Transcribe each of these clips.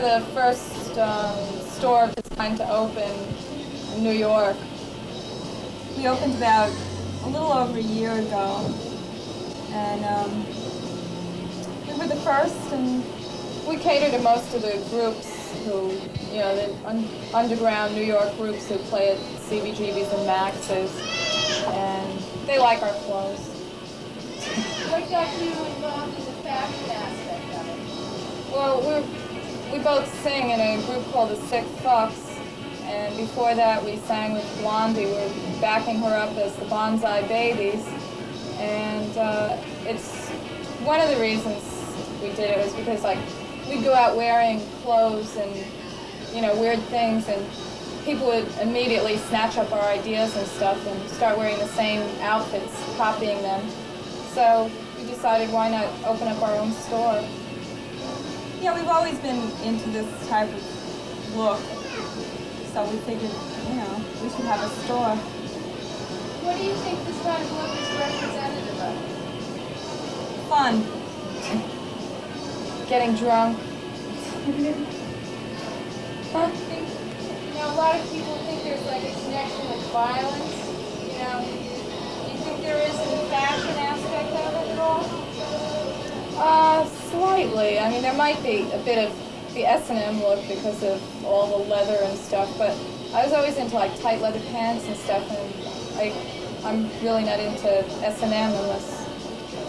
the first store of its kind to open in New York. We opened about a little over a year ago, and we were the first, and we cater to most of the groups who, you know, the underground New York groups who play at CBGBs and Max's, and they like our clothes. What got you involved in the fashion aspect of it? Well, we both sing in a group called the Sick Fucks, and before that we sang with Blondie. We're backing her up as the Bonsai Babies, and it's one of the reasons we did it was because, like, we'd go out wearing clothes and, you know, weird things, and people would immediately snatch up our ideas and stuff and start wearing the same outfits, copying them. So we decided, why not open up our own store? yeah, we've always been into this type of look, so we figured, you know, we should have a store. What do you think this kind of look is representative of? Fun. Getting drunk. I think, you know, a lot of people think there's like a connection with violence. You know, do you think there is a fashion aspect of it at all? Slightly. I mean, there might be a bit of the S&M look because of all the leather and stuff, but I was always into like tight leather pants and stuff, and I'm really not into S&M unless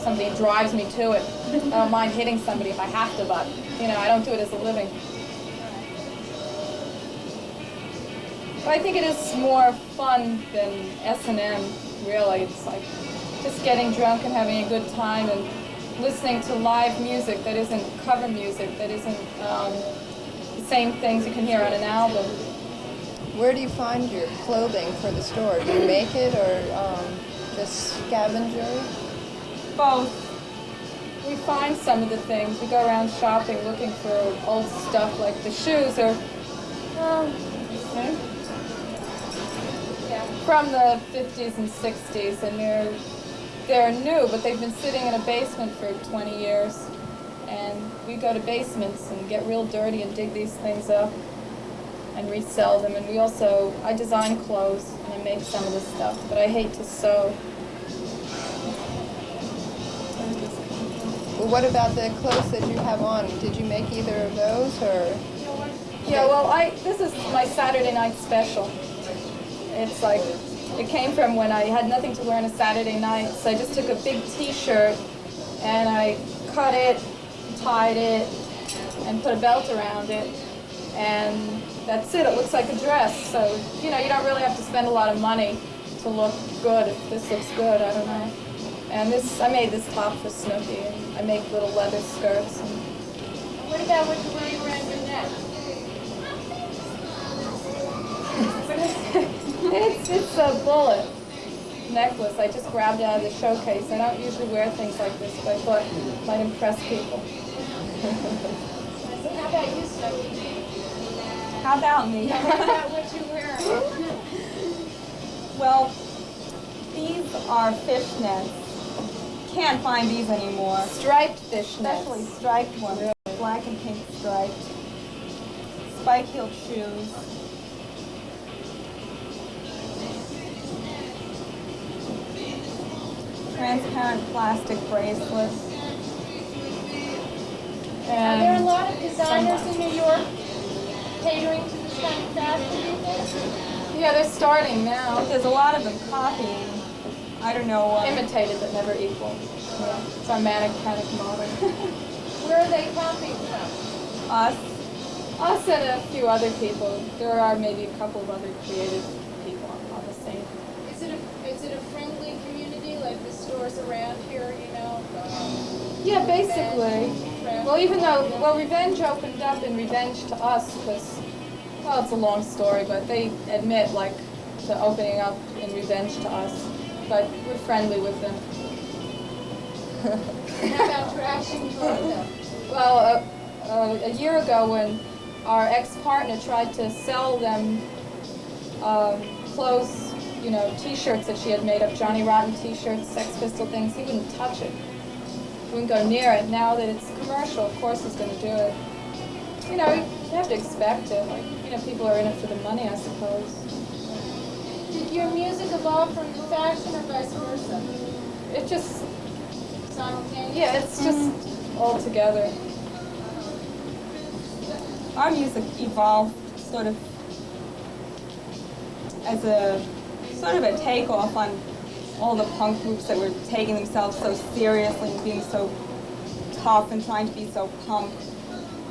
somebody drives me to it. I don't mind hitting somebody if I have to, but, you know, I don't do it as a living. But I think it is more fun than S&M, really. It's like just getting drunk and having a good time and listening to live music that isn't cover music, that isn't the same things you can hear on an album. Where do you find your clothing for the store? Do you make it or just scavenger? Both. We find some of the things. We go around shopping looking for old stuff, like the shoes are from the 50s and 60s, and they're new, but they've been sitting in a basement for 20 years. And we go to basements and get real dirty and dig these things up and resell them. And I design clothes and I make some of the stuff, but I hate to sew. Well, what about the clothes that you have on? Did you make either of those, or? Yeah, well, this is my Saturday night special. It's like, it came from when I had nothing to wear on a Saturday night, so I just took a big t-shirt and I cut it, tied it, and put a belt around it, and that's it. It looks like a dress, so, you know, you don't really have to spend a lot of money to look good. If this looks good, I don't know. And I made this top for Snooky, and I make little leather skirts. And What about what you're wearing around your neck? it's a bullet necklace. I just grabbed it out of the showcase. I don't usually wear things like this, but I thought it might impress people. So how about you, Snooky? How about me? How about what you're wearing? Well, these are fishnets. Can't find these anymore. Striped fishnets. Especially striped ones. Black and pink striped. Spike-heeled shoes. Transparent plastic bracelets. Are there a lot of designers in New York catering to this kind of fashion, do you think? Yeah, they're starting now. There's a lot of them copying. I don't know. Imitated but never equal. Yeah. It's our Manic Panic model. Where are they copying from? Us. Us and a few other people. There are maybe a couple of other creative people on the scene. Is it a friendly community like the stores around here, you know? Yeah, basically. Well, even though, Revenge opened up in revenge to us because, well, it's a long story, but they admit, like, to opening up in revenge to us. But we're friendly with them. How about traction toward them? Well, a year ago when our ex-partner tried to sell them clothes, you know, T-shirts that she had made up, Johnny Rotten T-shirts, Sex Pistol things, he wouldn't touch it. He wouldn't go near it. Now that it's commercial, of course he's going to do it. You know, You have to expect it. Like, people are in it for the money, I suppose. Did your music evolve from fashion or vice versa? It just, Simultaneous? yeah, it's just all together. Our music evolved sort of as a takeoff on all the punk groups that were taking themselves so seriously and being so tough and trying to be so punk.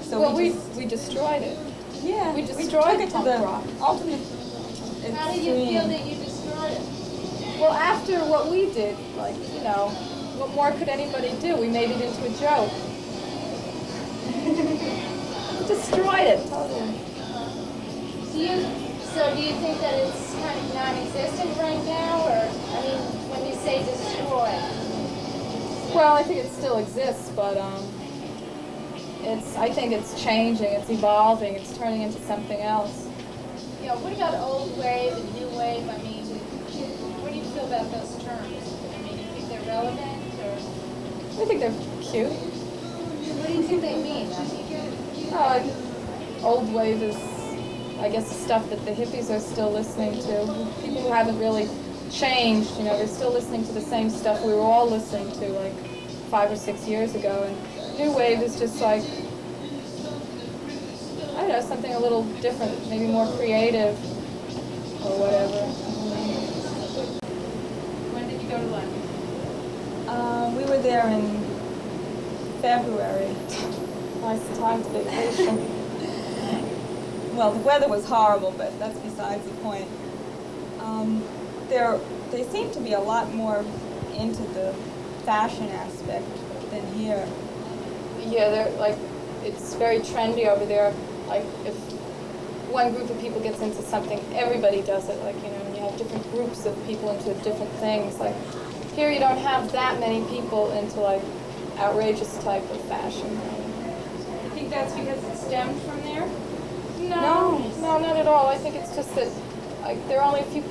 So Well, we destroyed it. yeah, we destroyed took it to punk the rock. ultimate How did you feel extreme. that you destroyed it? Well, after what we did, like, what more could anybody do? We made it into a joke. Destroyed it, totally. Do you think that it's kind of non-existent right now, or, I mean, when you say destroy? Well, I think it still exists, but I think it's changing, it's evolving, it's turning into something else. What about old wave and new wave? I mean, what do you feel about those terms? I mean, do you think they're relevant, or I think they're cute. what do you think they mean? I mean, Old wave is, I guess, stuff that the hippies are still listening to. People who haven't really changed, they're still listening to the same stuff we were all listening to like 5 or 6 years ago. And new wave is just like, I don't know, something a little different, maybe more creative or whatever. when did you go to London? We were there in February. Nice time to vacation. Well, the weather was horrible, but that's besides the point. They seem to be a lot more into the fashion aspect than here. Yeah, they're like, it's very trendy over there. Like, if one group of people gets into something, everybody does it. Like, and you have different groups of people into different things. Like, here you don't have that many people into like outrageous type of fashion. You think that's because it stemmed from there? No, not at all. I think it's just that like there are only a few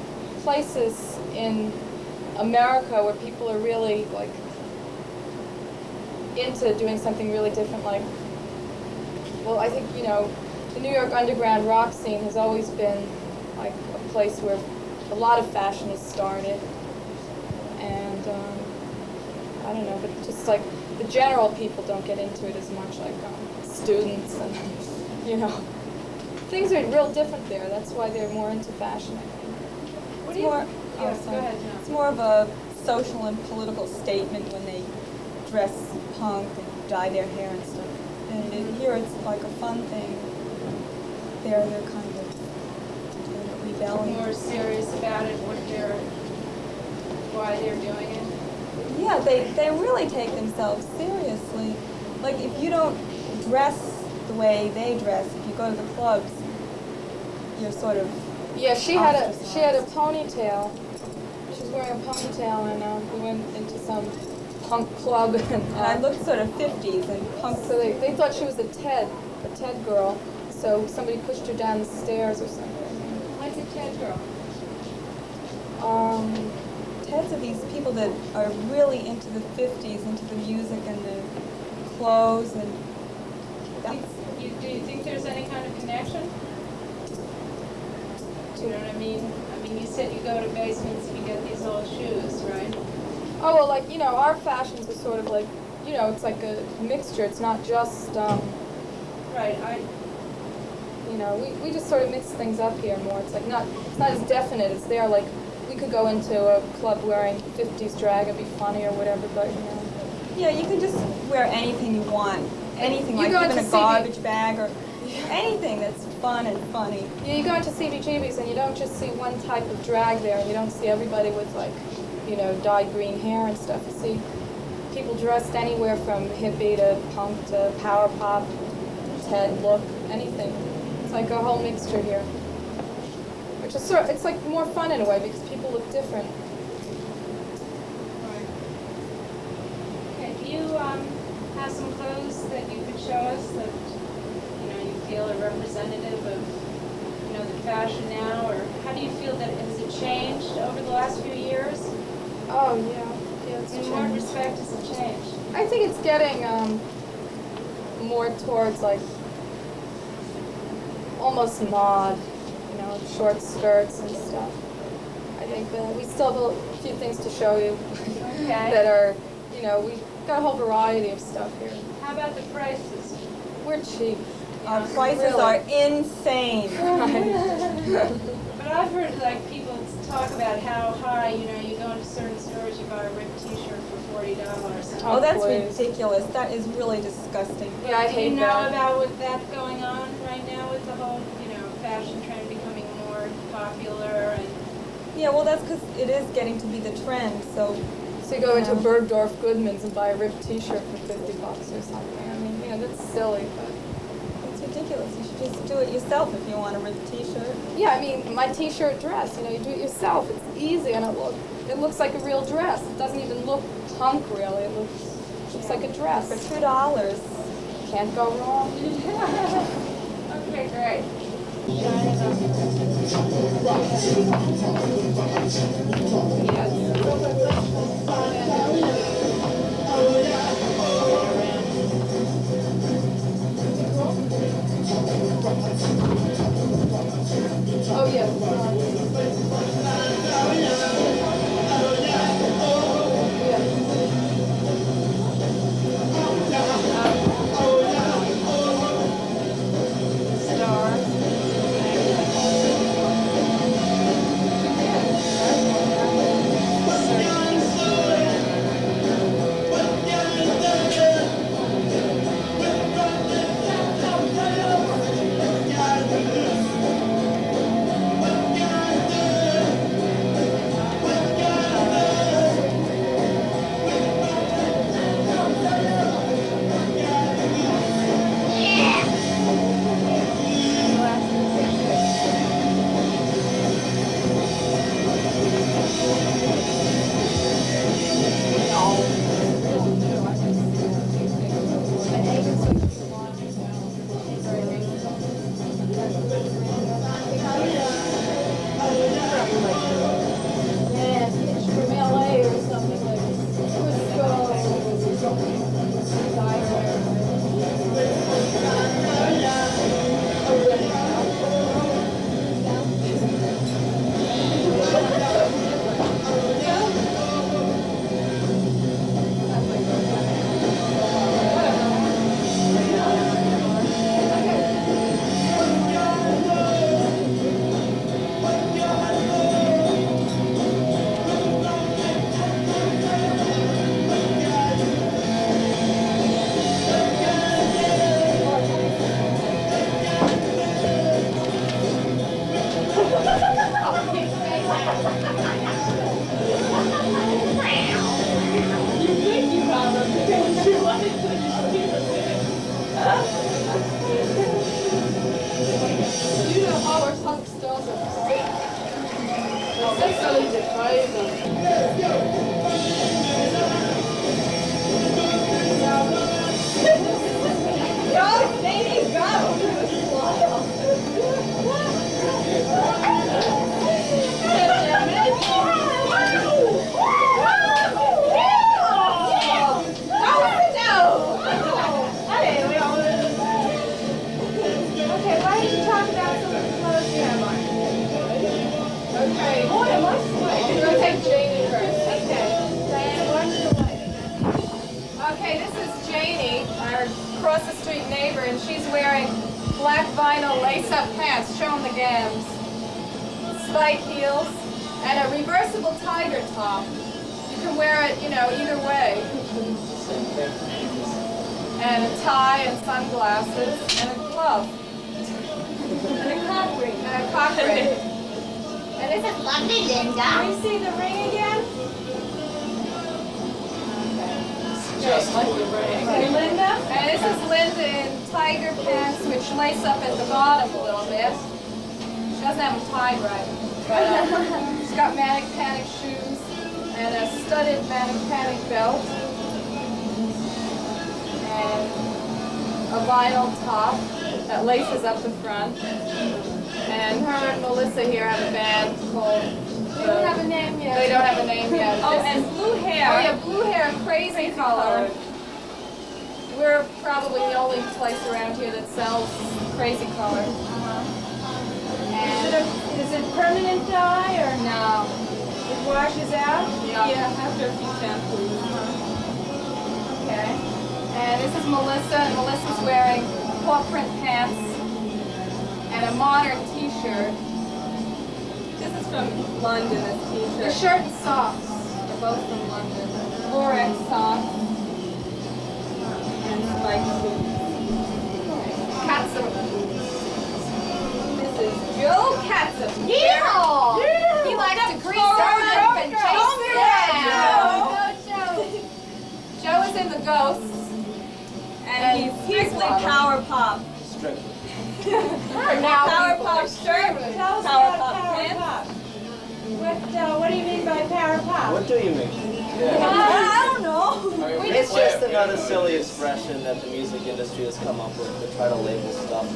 places in America where people are really like into doing something really different. Like, well, I think the New York underground rock scene has always been like a place where a lot of fashion has started, and I don't know, but just like the general people don't get into it as much, like students and things are real different there. That's why they're more into fashion, I think. It's more, Yes, go ahead, John. it's more of a social and political statement when they dress punk and dye their hair and stuff. And here it's like a fun thing. They're kind of rebelling. More serious about it, why they're doing it? Yeah, they really take themselves seriously. Like, if you don't dress the way they dress, if you go to the clubs, you're sort of Yeah, she had a ostracized. ponytail. She was wearing a ponytail, and we went into some punk club, and I looked sort of 50s and punk. so they thought she was a Ted girl. So somebody pushed her down the stairs or something. What's a Ted girl? Teds are these people that are really into the 50s, into the music and the clothes, and that's, Do you think there's any kind of connection? Do you know what I mean? I mean, you said you go to basements and you get these old shoes, right? Oh, well, like, our fashions are sort of like, it's like a mixture. It's not just, Right. we just sort of mix things up here more. It's like it's not as definite as there. Like, we could go into a club wearing 50s drag and be funny or whatever, but, yeah, you can just wear anything you want. Anything, You like go even into a garbage bag or anything that's fun and funny. Yeah, you go into CBGB's and you don't just see one type of drag there, and you don't see everybody with like, dyed green hair and stuff. You see people dressed anywhere from hippie to punk to power pop, Ted look, anything. It's like a whole mixture here, which is it's like more fun in a way because people look different. Right. Okay, do you have some clothes that you could show us that you feel are representative of the fashion now, or how do you feel that has it changed over the last few years? Oh yeah, it's In what changed. respect has it changed? I think it's getting more towards like almost mod, short skirts and stuff. I think that we still have a few things to show you that are, we've got a whole variety of stuff here. How about the prices? We're cheap. Our prices are insane. But I've heard people talk about how high, you go into certain stores, you buy a ripped t-shirt for $40. Oh, that's please. ridiculous. That is really disgusting. Yeah, I Do you hate know that. about what that's going on right now with the whole, fashion trend becoming more popular and Yeah, well, that's because it is getting to be the trend, so... So you go into Bergdorf Goodman's and buy a ripped t-shirt for $50 or something. I mean, that's silly, but... It's ridiculous. You should just do it yourself if you want a ripped t-shirt. Yeah, I mean, my t-shirt dress, you do it yourself. It's easy and it looks like a real dress. It doesn't even look punk, really. It looks like a dress. For $2. Can't go wrong. okay, great. Oh, yeah. Spike heels, and a reversible tiger top. You can wear it, either way. And a tie and sunglasses and a glove. And a cock ring. And a cock ring. And this is lovely, Linda. Can you see the ring again? Just like the ring. Okay, Linda. And this is Linda in tiger pants, which lace up at the bottom a little bit. She doesn't have them tied right. But she's got Manic Panic shoes and a studded Manic Panic belt and a vinyl top that laces up the front. And her and Melissa here have a band called... They don't have a name yet. They don't have a name yet. Oh, and blue hair. Oh yeah, blue hair, crazy color. We're probably the only place around here that sells crazy color. Is it permanent dye or No. it washes out? Yeah, after a few shampoos. Okay. And this is Melissa, and Melissa's wearing paw print pants and a modern t-shirt. This is from London, this The t-shirt. shirt and socks are both from London. Lorex socks. And spiked boots. Katsup. This is Joe Katsup. Yeehaw! He likes to grease her up and chase her down. Joe is in the Ghosts. And he's strictly power pop. Strictly. For now, Power people pop are shirt, Tell us power about pop Power pants. Pop. What do you mean by Power Pop? What do you mean? I don't know. It's just another silly expression that the music industry has come up with to try to label stuff.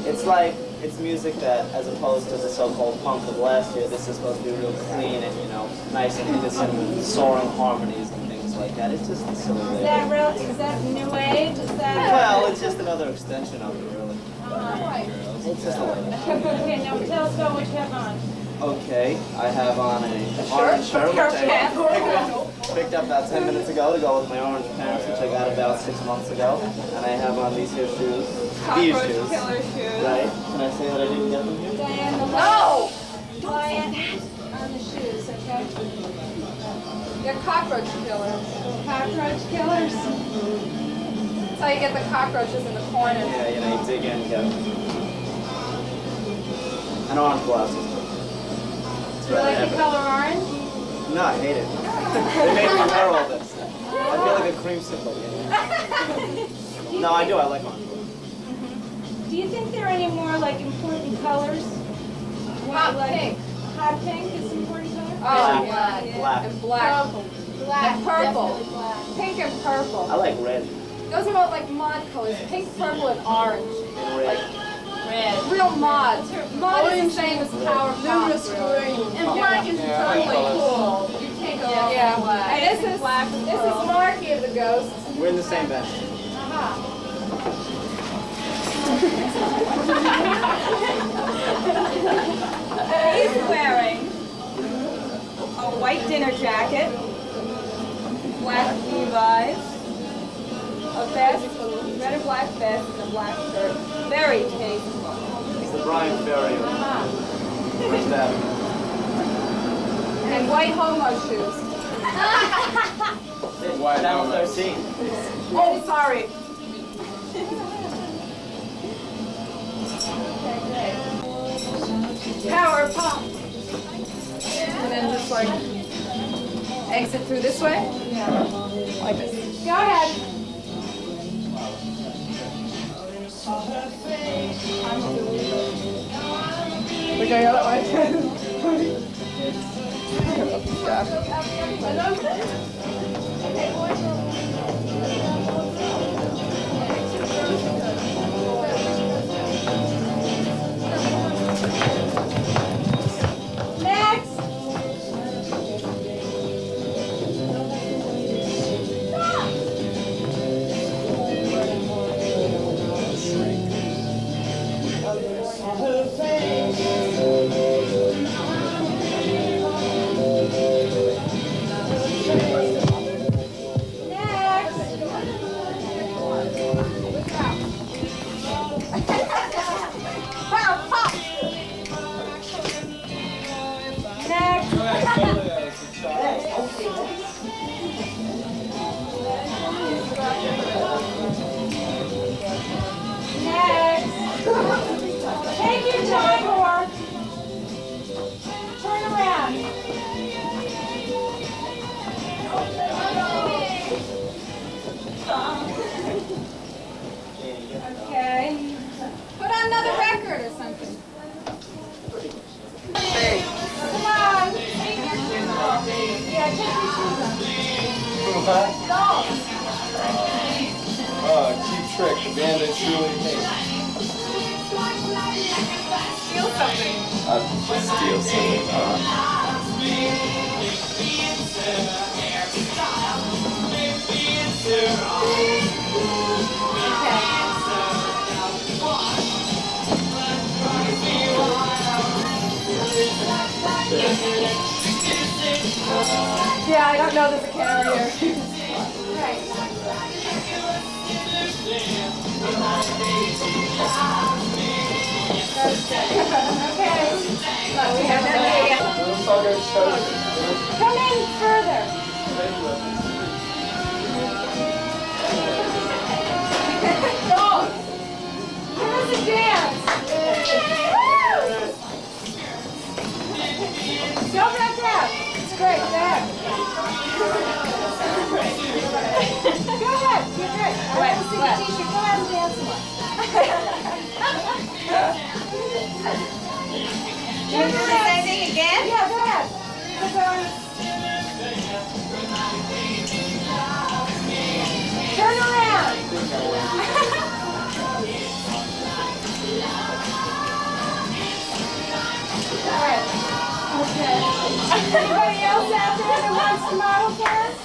It's like, it's music that, as opposed to the so-called punk of last year, this is supposed to be real clean and, nice and innocent with soaring harmonies and things like that. It's just a silly label. Is that new age? Is that? Well, it's just another extension of it, really. It's just a label. Okay, now tell us about what you have on. Okay, I have on a orange shirt, which I picked up about 10 minutes ago to go with my orange pants, which I got about 6 months ago. And I have on these here shoes. These Cockroach shoes. killer shoes. Right? Can I say that I didn't get them here? Diane, the No! Diane on the shoes, okay? They're cockroach killers. Cockroach killers. That's how you get the cockroaches in the corners. Yeah, you dig in and get them. And orange glasses. Do you like the color orange? No, I hate it. They make me wear all this. I feel like a creamsicle. No, I do. I like orange. Do you think there are any more important colors? Hot pink. Hot pink is an important color? Oh, Black. yeah. Black. And black. Black. And purple. Definitely black. Pink and purple. I like red. Those are all like mod colors. Pink, purple, and orange. And red. Red. Real mod. Mod is the same as power pop. Really. And black is totally cool. You can't go wrong Yeah. with black. And this is Marky of the Ghosts. We're in the same bench. He's wearing a white dinner jacket, black Levi's, a vest, red and black vest, and a black shirt. Very tasteful. It's the Brian Ferry of First Avenue. And white homo shoes. Channel 13. Oh, sorry. Power pop. And then just exit through this way? Yeah. Like this. Go ahead. We go the other way. Next! Take your time, whore. Turn around. Okay. Put on another record or something. Come on. Yeah, take your shoes off. Cheap Trick, the band that truly hates. Steal something. Steal something. Yeah, I don't know there's a camera here. Okay. We have that here. Come in further. Go. Give us a dance. Go back up. It's great. Go ahead. Go ahead. You're great. I want to see the t-shirt. Go ahead and dance one. You want to say anything again? Yeah, go ahead. Turn around. All right. Okay. Anybody else out there that wants to model for us?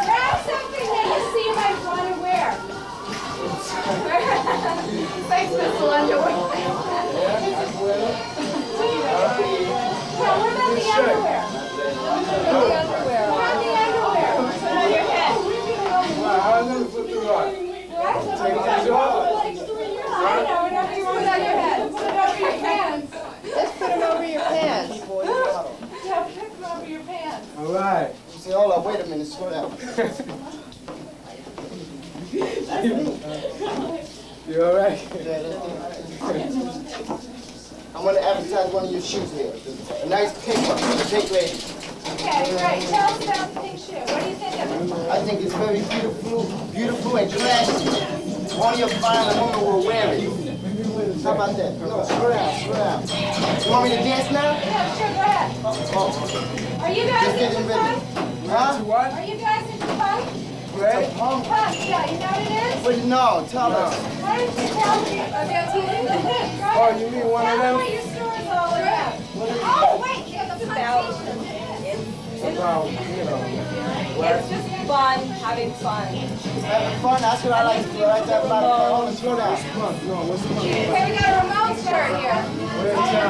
Grab something that you see you might want to wear. Thanks, Mr. Underwear. Well, what about the underwear? The underwear. What about the underwear? Put it on your head. I'll never put it on. What? Take it off. I know, whatever you want. Put it on your head. Put it over your pants. Just put them over your pants. Yeah, put them over your pants. All right. Say, hold up, wait a minute, slow down. You all right? Yeah, I'm going to advertise one of your shoes here. A nice pink one, a pink lady. Okay, great. Tell us about the pink shoe. What do you think of it? I think it's very beautiful and classy. Only a fine woman will wear it. How about that? No, slow down. You want me to dance now? Yeah, sure, go ahead. Oh. Are you guys Just into getting fun? ready. Huh? What? Are you guys into fun? Ready? Fun, yeah, you know what it is? But no, tell us. Why don't you tell me about TV? Oh, you mean one of Tell them? me what your story's all about. Oh, wait, yeah, the fun About, you know, It's just fun, having fun. Having fun, that's what I like to do. I like to have a lot of fun. Hold on, slow down. Okay, we got a Ramones shirt here. Where's that?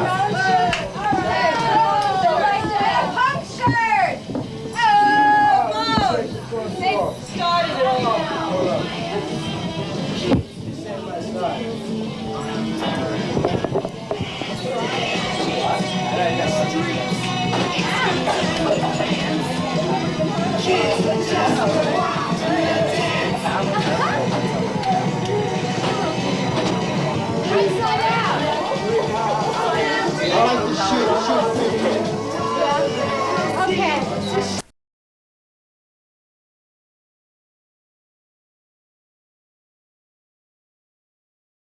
All right. Oh, like that. Punk shirt. Oh, They started it all. inside out. I like the shoe.